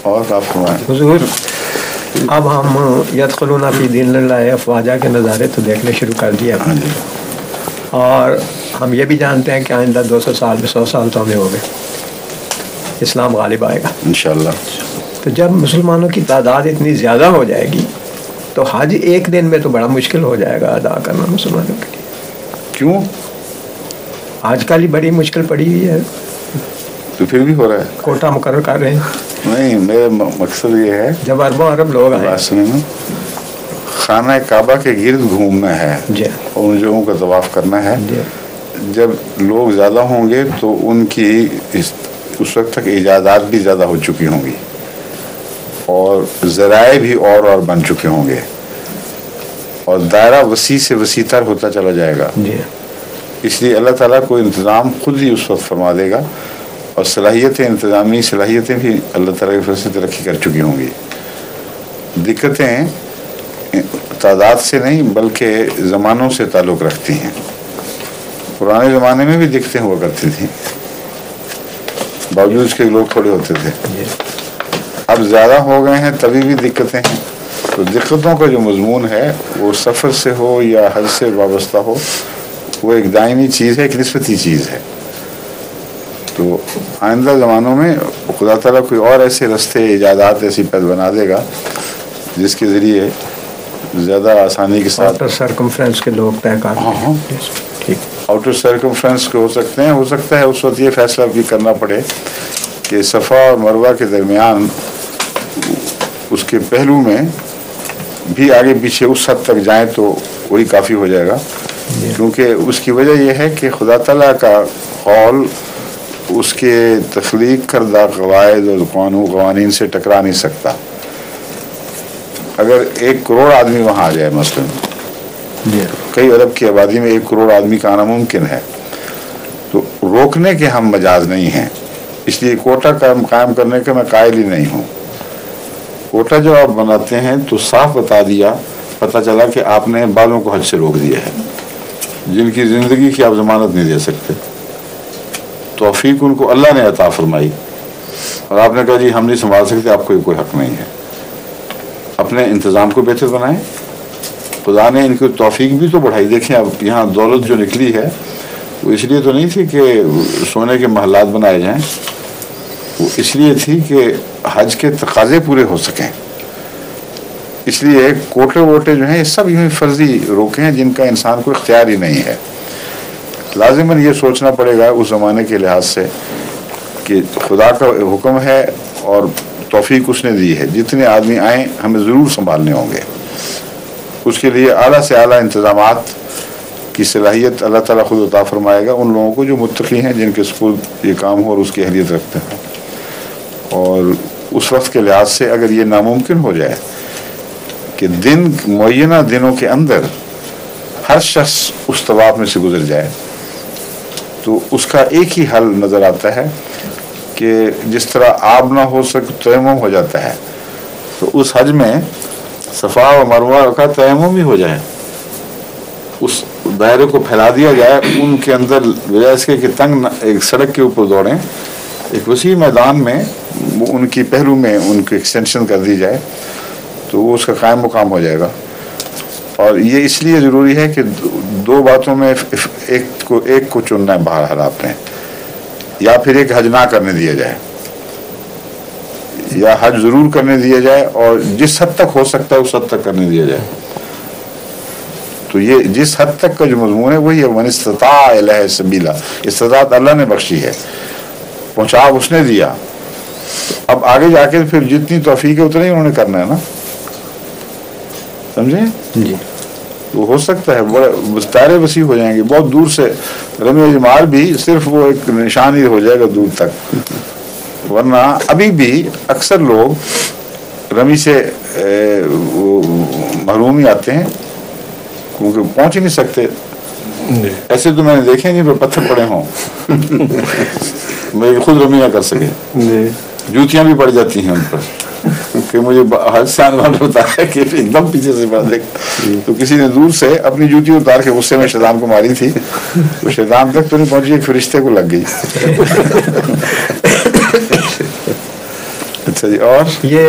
اور آپ فرمائیں حضور، اب ہم یدخلون فی دین اللہ افواجا کے نظارے تو دیکھنے شروع کر دیا، اور ہم یہ بھی جانتے ہیں کہ آئندہ 200 سال میں 100 سال تو ہمیں ہو گئے، اسلام غالب آئے گا انشاءاللہ. تو جب مسلمانوں کی تعداد اتنی زیادہ ہو جائے گی تو حج ایک دن میں تو بڑا مشکل ہو جائے گا ادا کرنا مسلمانوں کے لیے. کیوں؟ آج کل ہی بڑی مشکل پڑی ہوئی ہے، تو پھر بھی ہو رہا ہے. کوٹا مقرر کر رہے ہیں. نہیں، میرا مقصد یہ ہے جب اربوں ارب لوگ آئیں، بات سنیں، خانہ کعبہ کے گرد گھومنا ہے جی اور ان جگہوں کا طواف کرنا ہے. جی جب لوگ زیادہ ہوں گے تو ان کی اس وقت تک ایجادات بھی زیادہ ہو چکی ہوں گی اور ذرائع بھی اور بن چکے ہوں گے اور دائرہ وسیع سے وسیع تر ہوتا چلا جائے گا. جی اس لیے اللہ تعالیٰ کو انتظام خود ہی اس وقت فرما دے گا اور صلاحیتیں، انتظامی صلاحیتیں بھی اللہ تعالیٰ کی طرف سے ترقی کر چکی ہوں گی. دقتیں تعداد سے نہیں بلکہ زمانوں سے تعلق رکھتی ہیں. پرانے زمانے میں بھی دقتیں ہوا کرتی تھیں، باوجود اس کے لوگ تھوڑے ہوتے تھے. اب زیادہ ہو گئے ہیں تبھی بھی دقتیں ہیں. تو دقتوں کا جو مضمون ہے وہ سفر سے ہو یا حج سے وابستہ ہو، وہ ایک دائمی چیز ہے، ایک نسبتی چیز ہے. تو آئندہ زمانوں میں خدا تعالیٰ کوئی اور ایسے رستے، ایجادات ایسی پید بنا دے گا جس کے ذریعے زیادہ آسانی کے ساتھ آؤٹر سرکمفرنس کے لوگ طے کر. ہاں ٹھیک. آؤٹر سرکمفرنس کے ہو سکتے ہیں. ہو سکتا ہے اس وقت یہ فیصلہ بھی کرنا پڑے کہ صفا اور مروہ کے درمیان اس کے پہلو میں بھی آگے پیچھے اس حد تک جائیں تو وہی کافی ہو جائے گا. کیونکہ اس کی وجہ یہ ہے کہ خدا تعالیٰ کا قول اس کے تخلیق کردہ قواعد اور قوانین سے ٹکرا نہیں سکتا. اگر 1 کروڑ آدمی وہاں آ جائے، مثلاً کئی ارب کی آبادی میں 1 کروڑ آدمی کا آنا ممکن ہے، تو روکنے کے ہم مجاز نہیں ہیں. اس لیے کوٹا قائم کرنے کے میں قائل ہی نہیں ہوں. کوٹا جب آپ بناتے ہیں تو صاف بتا دیا، پتہ چلا کہ آپ نے بالوں کو حج سے روک دیا ہے، جن کی زندگی کی آپ ضمانت نہیں دے سکتے. توفیق ان کو اللہ نے عطا فرمائی اور آپ نے کہا جی ہم نہیں سنبھال سکتے، آپ کو کوئی حق نہیں ہے. اپنے انتظام کو بہتر بنائیں. خدا نے ان کی توفیق بھی تو بڑھائی. دیکھیں اب یہاں دولت جو نکلی ہے وہ اس لیے تو نہیں تھی کہ سونے کے محلات بنائے جائیں، وہ اس لیے تھی کہ حج کے تقاضے پورے ہو سکیں. اس لیے کوٹے ووٹے جو ہیں یہ سب یوں فرضی روکے ہیں جن کا انسان کو اختیار ہی نہیں ہے. لازماً یہ سوچنا پڑے گا اس زمانے کے لحاظ سے کہ خدا کا حکم ہے اور توفیق اس نے دی ہے. جتنے آدمی آئیں ہمیں ضرور سنبھالنے ہوں گے. اس کے لیے اعلیٰ سے اعلیٰ انتظامات کی صلاحیت اللہ تعالیٰ خود عطا فرمائے گا ان لوگوں کو جو متقی ہیں، جن کے سپرد یہ کام ہو اور اس کی اہلیت رکھتے ہیں. اور اس وقت کے لحاظ سے اگر یہ ناممکن ہو جائے کہ معینہ دنوں کے اندر ہر شخص اس طواف میں سے گزر جائے، تو اس کا ایک ہی حل نظر آتا ہے کہ جس طرح آب نہ ہو تیمم ہو جاتا ہے، تو اس حج میں صفا و مروہ کا تیمم ہی ہو جائے. اس دائرے کو پھیلا دیا جائے، ان کے اندر بجائے اس کے کہ تنگ ایک سڑک کے اوپر دوڑیں، ایک وسیع میدان میں ان کی پہلو میں ان کی ایکسٹینشن کر دی جائے تو وہ اس کا قائم مقام ہو جائے گا. اور یہ اس لیے ضروری ہے کہ 2 باتوں میں ایک کو چننا ہے بہرحال آپ نے، یا پھر ایک حج نہ کرنے دیا جائے یا حج ضرور کرنے دیا جائے اور جس حد تک ہو سکتا ہے اس حد تک کرنے دیا جائے. تو یہ جس حد تک کا جو مضمون ہے وہی ہے، من استطاع الیہ سبیلا. استطاعت اللہ نے بخشی ہے، پہنچا اس نے دیا. اب آگے جا کے پھر جتنی توفیق ہے اتنا ہی انہوں نے کرنا ہے نا، سمجھے جی. وہ ہو سکتا ہے بڑے دائرے وسیع ہو جائیں گے. بہت دور سے رمی جمار بھی صرف وہ ایک نشان ہی ہو جائے گا دور تک، ورنہ ابھی بھی اکثر لوگ رمی سے محروم ہی آتے ہیں کیونکہ پہنچ ہی نہیں سکتے. ایسے تو میں نے دیکھے نہیں پر پتھر پڑے ہوں میں خود رمی نہ کر سکے، جوتیاں بھی پڑ جاتی ہیں ان پر کہ مجھے حج سے آنے والا ہوتا ہے کہ ایک دم پیچھے سے پڑ دیکھ. تو کسی نے دور سے اپنی جوتی اتار کے غصے میں شیطان کو ماری تھی، تو شیطان تک تو نہیں پہنچی، ایک فرشتے کو لگ گئی. اچھا جی، اور یہ